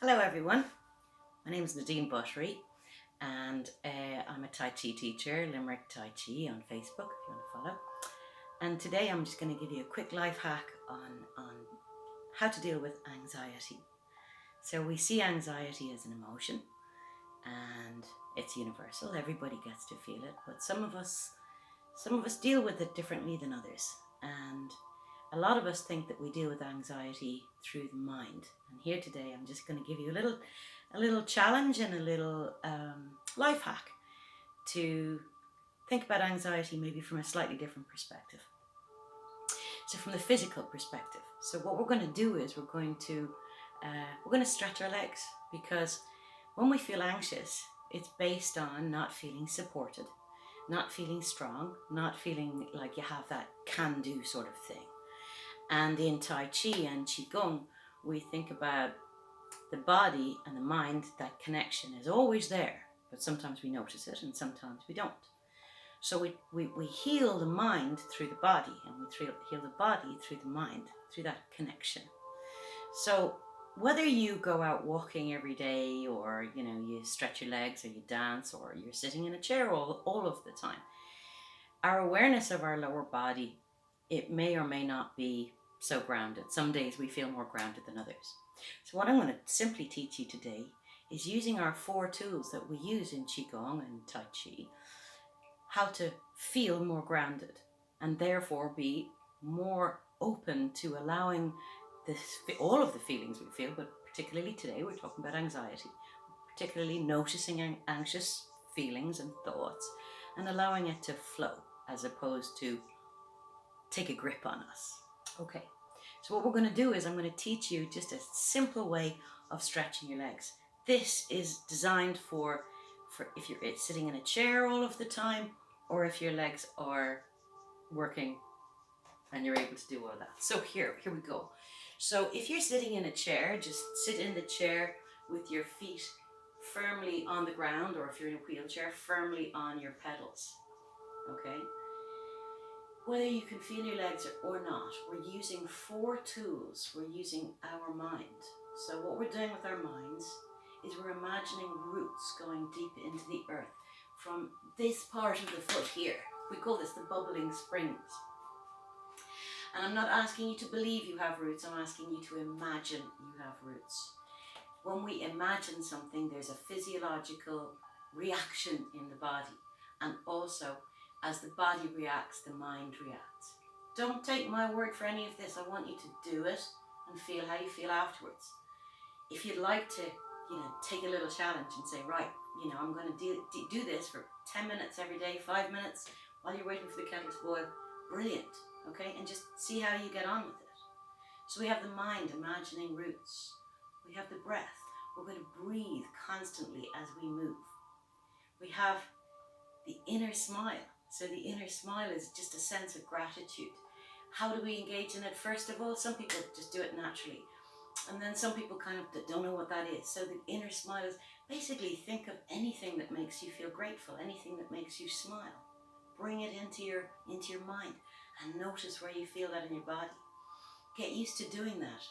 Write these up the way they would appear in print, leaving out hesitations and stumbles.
Hello everyone, my name is Nadine Buttery and I'm a Tai Chi teacher, Limerick Tai Chi on Facebook if you want to follow. And today I'm just going to give you a quick life hack on how to deal with anxiety. So we see anxiety as an emotion and it's universal, everybody gets to feel it, but some of us deal with it differently than others. And a lot of us think that we deal with anxiety through the mind. And here today, I'm just going to give you a little challenge and a little life hack to think about anxiety maybe from a slightly different perspective. So from the physical perspective. So what we're going to do is we're going to stretch our legs, because when we feel anxious, it's based on not feeling supported, not feeling strong, not feeling like you have that can-do sort of thing. And in Tai Chi and Qigong, we think about the body and the mind, that connection is always there, but sometimes we notice it and sometimes we don't. So we heal the mind through the body, and we heal the body through the mind, through that connection. So whether you go out walking every day, or you stretch your legs, or you dance, or you're sitting in a chair all of the time, our awareness of our lower body, it may or may not be so grounded. Some days we feel more grounded than others. So what I'm going to simply teach you today is, using our 4 tools that we use in Qigong and Tai Chi, how to feel more grounded and therefore be more open to allowing all of the feelings we feel, but particularly today we're talking about anxiety, particularly noticing anxious feelings and thoughts and allowing it to flow as opposed to take a grip on us. Okay, so what we're going to do is I'm going to teach you just a simple way of stretching your legs. This is designed for if you're sitting in a chair all of the time, or if your legs are working and you're able to do all that. So here we go. So if you're sitting in a chair, just sit in the chair with your feet firmly on the ground, or if you're in a wheelchair, firmly on your pedals. Okay? Whether you can feel your legs or not, we're using 4 tools. We're using our mind. So what we're doing with our minds is we're imagining roots going deep into the earth from this part of the foot here. We call this the bubbling springs. And I'm not asking you to believe you have roots, I'm asking you to imagine you have roots. When we imagine something, there's a physiological reaction in the body, and also as the body reacts, the mind reacts. Don't take my word for any of this. I want you to do it and feel how you feel afterwards. If you'd like to, take a little challenge and say, right, I'm going to do this for 10 minutes every day, 5 minutes while you're waiting for the kettle to boil. Brilliant, okay? And just see how you get on with it. So we have the mind imagining roots. We have the breath. We're going to breathe constantly as we move. We have the inner smile. So the inner smile is just a sense of gratitude. How do we engage in it? First of all, some people just do it naturally. And then some people kind of don't know what that is. So the inner smile is basically, think of anything that makes you feel grateful, anything that makes you smile. Bring it into your mind and notice where you feel that in your body. Get used to doing that.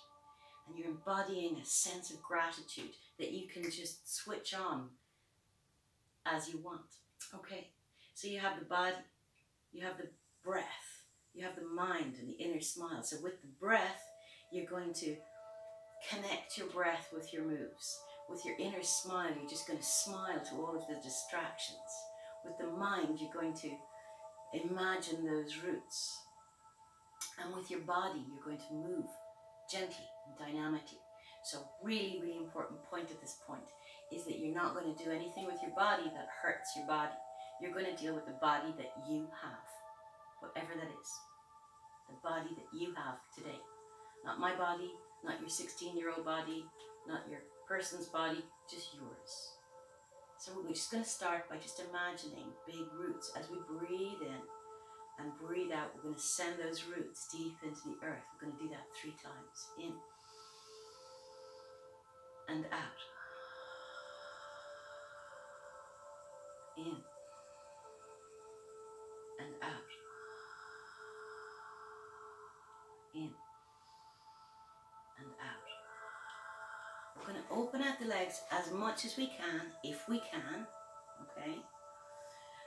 And you're embodying a sense of gratitude that you can just switch on as you want. Okay, so you have the body, you have the breath, you have the mind and the inner smile. So with the breath, you're going to connect your breath with your moves. With your inner smile, you're just going to smile to all of the distractions. With the mind, you're going to imagine those roots. And with your body, you're going to move gently and dynamically. So really, really important point at this point is that you're not going to do anything with your body that hurts your body. You're going to deal with the body that you have, whatever that is. The body that you have today. Not my body, not your 16-year-old body, not your person's body, just yours. So we're just going to start by just imagining big roots. As we breathe in and breathe out, we're going to send those roots deep into the earth. We're going to do that 3 times. In and out. In and out. In and out. We're going to open out the legs as much as we can, if we can, okay?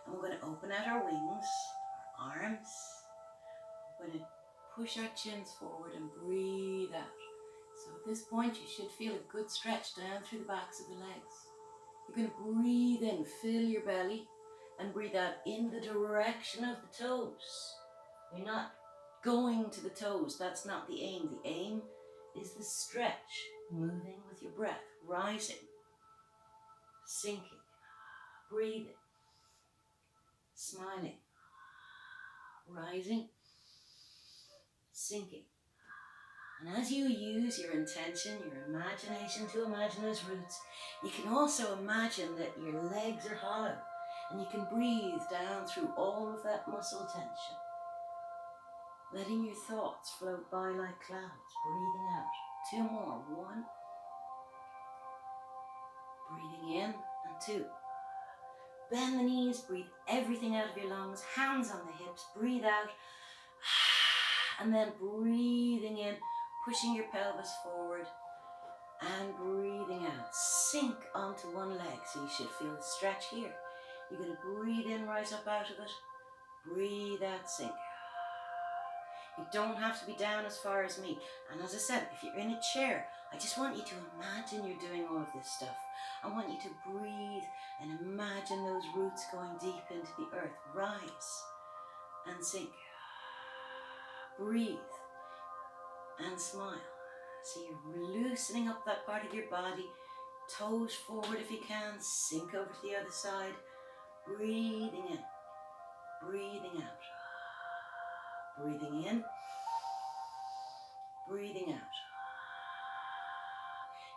And we're going to open out our wings, our arms. We're going to push our chins forward and breathe out. So at this point, you should feel a good stretch down through the backs of the legs. You're going to breathe in, fill your belly, and breathe out in the direction of the toes. You're not going to the toes, that's not the aim. The aim is the stretch, moving with your breath, rising, sinking, breathing, smiling, rising, sinking. And as you use your intention, your imagination to imagine those roots, you can also imagine that your legs are hollow and you can breathe down through all of that muscle tension, letting your thoughts float by like clouds, breathing out. 2 more, 1, breathing in, and 2. Bend the knees, breathe everything out of your lungs, hands on the hips, breathe out, and then breathing in, pushing your pelvis forward, and breathing out. Sink onto one leg, so you should feel a stretch here. You're going to breathe in, rise up out of it, breathe out, sink. You don't have to be down as far as me. And as I said, if you're in a chair, I just want you to imagine you're doing all of this stuff. I want you to breathe and imagine those roots going deep into the earth. Rise and sink. Breathe and smile. So you're loosening up that part of your body. Toes forward if you can. Sink over to the other side. Breathing in. Breathing out. Breathing in. Breathing out.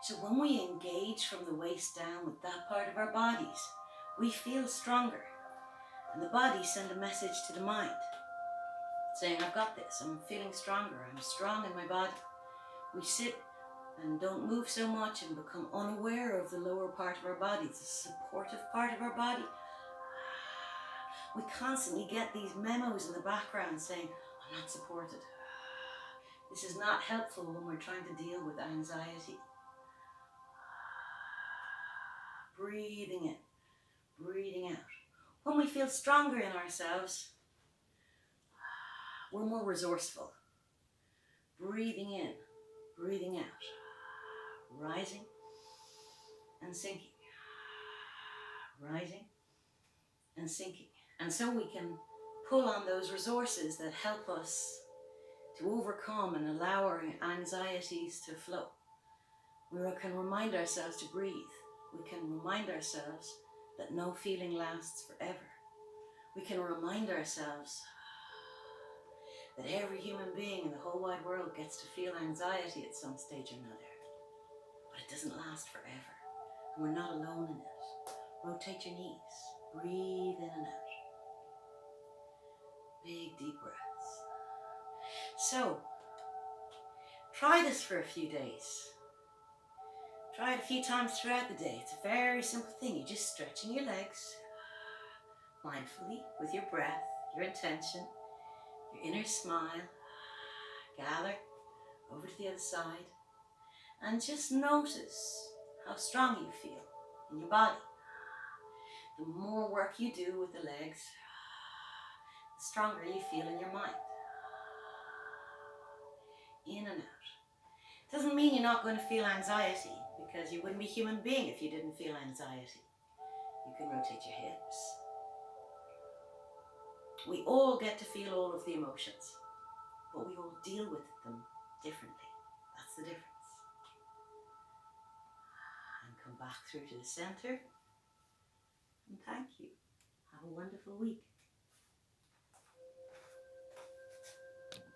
So when we engage from the waist down with that part of our bodies, we feel stronger. And the body sends a message to the mind saying, I've got this, I'm feeling stronger, I'm strong in my body. We sit and don't move so much and become unaware of the lower part of our body, the supportive part of our body. We constantly get these memos in the background saying, I'm not supported. This is not helpful when we're trying to deal with anxiety. Breathing in, breathing out. When we feel stronger in ourselves, we're more resourceful. Breathing in, breathing out. Rising and sinking. Rising and sinking. And so we can pull on those resources that help us to overcome and allow our anxieties to flow. We can remind ourselves to breathe. We can remind ourselves that no feeling lasts forever. We can remind ourselves that every human being in the whole wide world gets to feel anxiety at some stage or another. But it doesn't last forever. And we're not alone in it. Rotate your knees. Breathe in and out. Big deep breaths. So, try this for a few days. Try it a few times throughout the day. It's a very simple thing. You're just stretching your legs mindfully with your breath, your intention, your inner smile. Gather over to the other side and just notice how strong you feel in your body. The more work you do with the legs, the stronger you feel in your mind. In and out. Doesn't mean you're not going to feel anxiety, because you wouldn't be a human being if you didn't feel anxiety. You can rotate your hips. We all get to feel all of the emotions, but we all deal with them differently. That's the difference. And come back through to the center. And thank you. Have a wonderful week.